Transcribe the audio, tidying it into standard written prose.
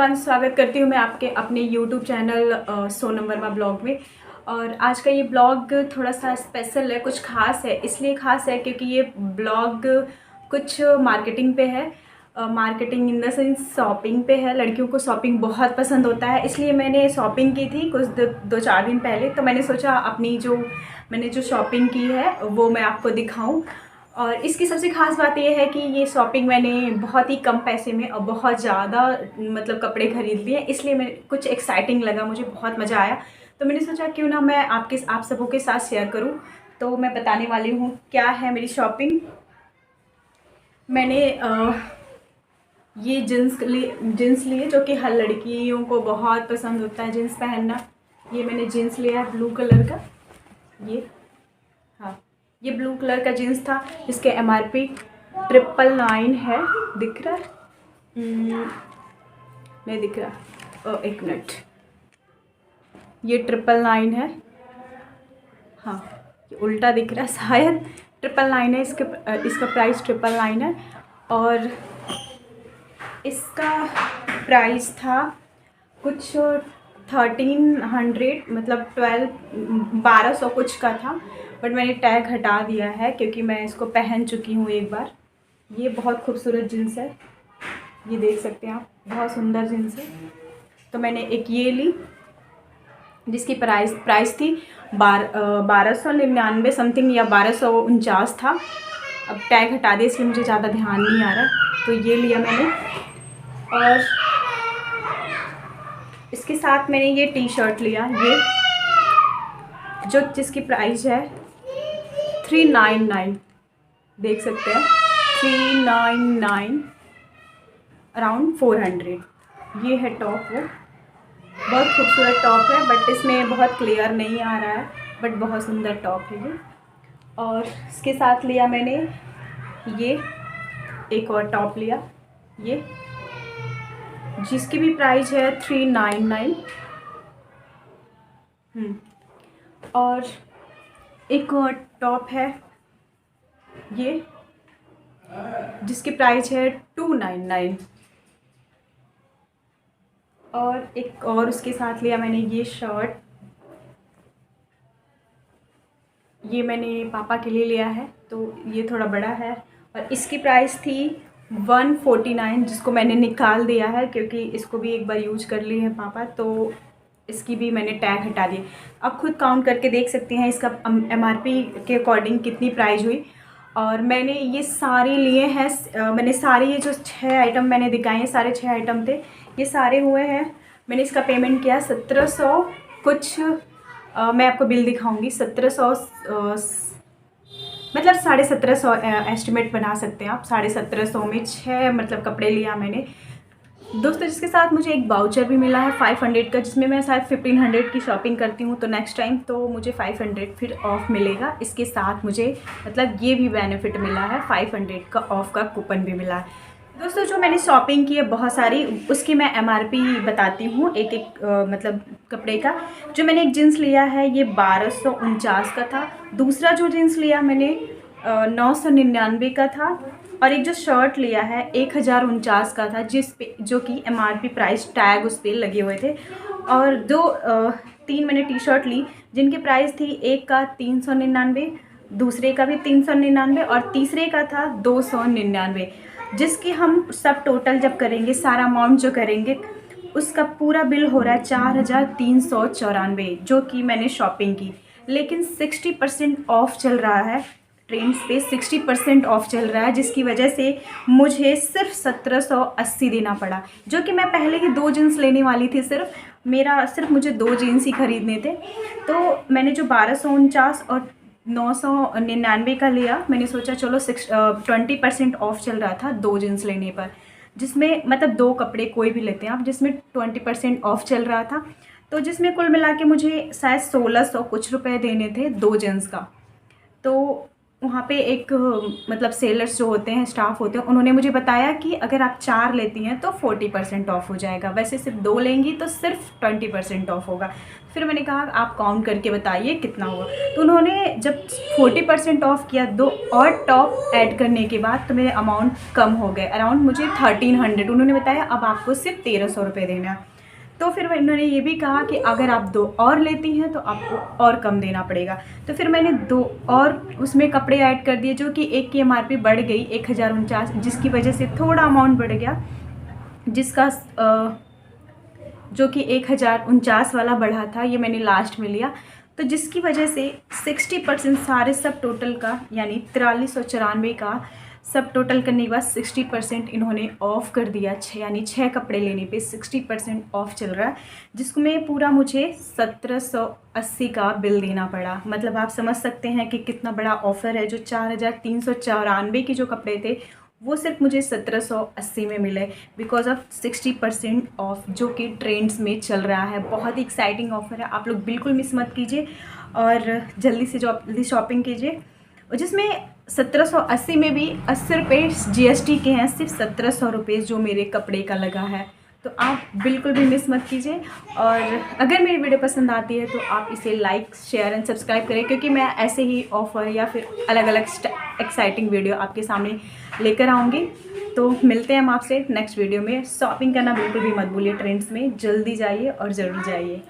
Everyone, स्वागत करती हूँ मैं आपके अपने YouTube channel Sonam Verma blog में। और आज का ये ब्लॉग थोड़ा सा स्पेशल है, कुछ ख़ास है। इसलिए ख़ास है क्योंकि ये ब्लॉग कुछ मार्केटिंग पे है। Marketing in the sense shopping पे है। लड़कियों को शॉपिंग बहुत पसंद होता है, इसलिए मैंने शॉपिंग की थी कुछ दो चार दिन पहले। तो मैंने सोचा अपनी मैंने जो शॉपिंग की है वो मैं आपको दिखाऊं। और इसकी सबसे ख़ास बात यह है कि ये शॉपिंग मैंने बहुत ही कम पैसे में और बहुत ज़्यादा मतलब कपड़े ख़रीद लिए, इसलिए मैं कुछ एक्साइटिंग लगा, मुझे बहुत मज़ा आया। तो मैंने सोचा क्यों ना मैं आप सबों के साथ शेयर करूं। तो मैं बताने वाली हूं क्या है मेरी शॉपिंग। मैंने ये जीन्स लिए जो कि हर लड़कियों को बहुत पसंद होता है जीन्स पहनना। ये मैंने जीन्स लिया है ब्लू कलर का। ये ब्लू कलर का जीन्स था, इसके MRP 999 है। दिख रहा है? नहीं दिख रहा। एक मिनट, ये 999 है। हाँ, ये उल्टा दिख रहा है शायद। 999 है इसका प्राइस 999 है। और इसका प्राइस था कुछ 1300, मतलब 1200 कुछ का था। बट मैंने टैग हटा दिया है क्योंकि मैं इसको पहन चुकी हूँ एक बार। ये बहुत खूबसूरत जीन्स है, ये देख सकते हैं आप, बहुत सुंदर जीन्स है। तो मैंने एक ये ली जिसकी प्राइस थी 1299 समथिंग या 1249 था। अब टैग हटा दिया इसलिए मुझे ज़्यादा ध्यान नहीं आ रहा। तो ये लिया मैंने। और इसके साथ मैंने ये टी शर्ट लिया, ये जिसकी प्राइस है 399, देख सकते हैं 399, अराउंड 400। ये है टॉप, वो बहुत खूबसूरत टॉप है बट इसमें बहुत क्लियर नहीं आ रहा है, बट बहुत सुंदर टॉप है ये। और इसके साथ लिया मैंने ये एक और टॉप लिया, ये जिसकी भी प्राइस है 399। और एक और टॉप है ये जिसकी प्राइस है 299। और एक और उसके साथ लिया मैंने ये शर्ट, ये मैंने पापा के लिए लिया है तो ये थोड़ा बड़ा है। और इसकी प्राइस थी 149, जिसको मैंने निकाल दिया है क्योंकि इसको भी एक बार यूज कर लिए हैं पापा, तो इसकी भी मैंने टैग हटा दिए। आप खुद काउंट करके देख सकते हैं इसका MRP के अकॉर्डिंग कितनी प्राइस हुई। और मैंने ये सारे लिए हैं, मैंने सारे ये जो 6 आइटम मैंने दिखाए हैं, सारे 6 आइटम थे, ये सारे हुए हैं। मैंने इसका पेमेंट किया 1700 कुछ। मैं आपको बिल दिखाऊंगी। 1700 मतलब 1750 एस्टिमेट बना सकते हैं आप। 1750 में 6 मतलब कपड़े लिया मैंने दोस्तों, जिसके साथ मुझे एक वाउचर भी मिला है 500 का, जिसमें मैं शायद 1500 की शॉपिंग करती हूँ तो नेक्स्ट टाइम तो मुझे 500 फिर ऑफ मिलेगा। इसके साथ मुझे मतलब ये भी बेनिफिट मिला है, 500 का ऑफ का कूपन भी मिला है। दोस्तों जो मैंने शॉपिंग की है बहुत सारी, उसकी मैं MRP बताती हूँ एक एक मतलब कपड़े का। जो मैंने एक जीन्स लिया है ये 1249 का था। दूसरा जो जीन्स लिया मैंने 999 का था। और एक जो शर्ट लिया है 1049 का था, जो कि MRP प्राइस टैग उस पर लगे हुए थे। और 3 मैंने टी शर्ट ली जिनकी प्राइस थी, एक का 399, दूसरे का भी 399 और तीसरे का था 299, जिसकी हम सब टोटल जब करेंगे, सारा अमाउंट जो करेंगे उसका पूरा बिल हो रहा है 4394, जो कि मैंने शॉपिंग की। लेकिन 60% ऑफ चल रहा है, ट्रेंड्स पे 60% ऑफ चल रहा है, जिसकी वजह से मुझे सिर्फ 1780 देना पड़ा। जो कि मैं पहले ही 2 जीन्स लेने वाली थी, सिर्फ मुझे 2 जीन्स ही खरीदने थे। तो मैंने जो 1249 और 999 का लिया, मैंने सोचा चलो 20% ऑफ चल रहा था 2 जीन्स लेने पर, जिसमें मतलब 2 कपड़े कोई भी लेते हैं आप, जिसमें 20% ऑफ चल रहा था। तो जिसमें कुल मिला के मुझे शायद 1600 कुछ रुपए देने थे 2 जीन्स का। तो वहाँ पे एक मतलब सेलर्स जो होते हैं, स्टाफ होते हैं, उन्होंने मुझे बताया कि अगर आप 4 लेती हैं तो 40% ऑफ हो जाएगा, वैसे सिर्फ 2 लेंगी तो सिर्फ 20% ऑफ होगा। फिर मैंने कहा आप काउंट करके बताइए कितना हुआ। तो उन्होंने जब 40% ऑफ किया, 2 और टॉप ऐड करने के बाद तो मेरे अमाउंट कम हो गए, अराउंड मुझे 1300 उन्होंने बताया अब आपको सिर्फ 1300 रुपये देना। तो फिर उन्होंने ये भी कहा कि अगर आप 2 और लेती हैं तो आपको और कम देना पड़ेगा। तो फिर मैंने 2 और उसमें कपड़े ऐड कर दिए, जो कि एक की MRP बढ़ गई 1049, जिसकी वजह से थोड़ा अमाउंट बढ़ गया, जिसका जो कि 1049 वाला बढ़ा था, ये मैंने लास्ट में लिया। तो जिसकी वजह से 60% सारे सब टोटल का, यानी 4394 का सब टोटल करने के बाद 60% इन्होंने ऑफ़ कर दिया। यानी 6 कपड़े लेने पे 60% ऑफ़ चल रहा है, जिसमें पूरा मुझे 1780 का बिल देना पड़ा। मतलब आप समझ सकते हैं कि कितना बड़ा ऑफ़र है। जो 4394 के जो कपड़े थे वो सिर्फ मुझे 1780 में मिले, बिकॉज ऑफ 60% ऑफ, जो कि ट्रेंड्स में चल रहा है। बहुत ही एक्साइटिंग ऑफ़र है, आप लोग बिल्कुल मिस मत कीजिए और जल्दी से जल्दी शॉपिंग कीजिए। और जिसमें 1780 में भी 80 रुपये GST के हैं, सिर्फ 1700 रुपये जो मेरे कपड़े का लगा है। तो आप बिल्कुल भी मिस मत कीजिए। और अगर मेरी वीडियो पसंद आती है तो आप इसे लाइक, शेयर एंड सब्सक्राइब करें, क्योंकि मैं ऐसे ही ऑफ़र या फिर अलग अलग एक्साइटिंग वीडियो आपके सामने लेकर आऊँगी। तो मिलते हैं हम आपसे नेक्स्ट वीडियो में। शॉपिंग करना बिल्कुल भी मत भूलिए, ट्रेंड्स में जल्दी जाइए और ज़रूर जाइए।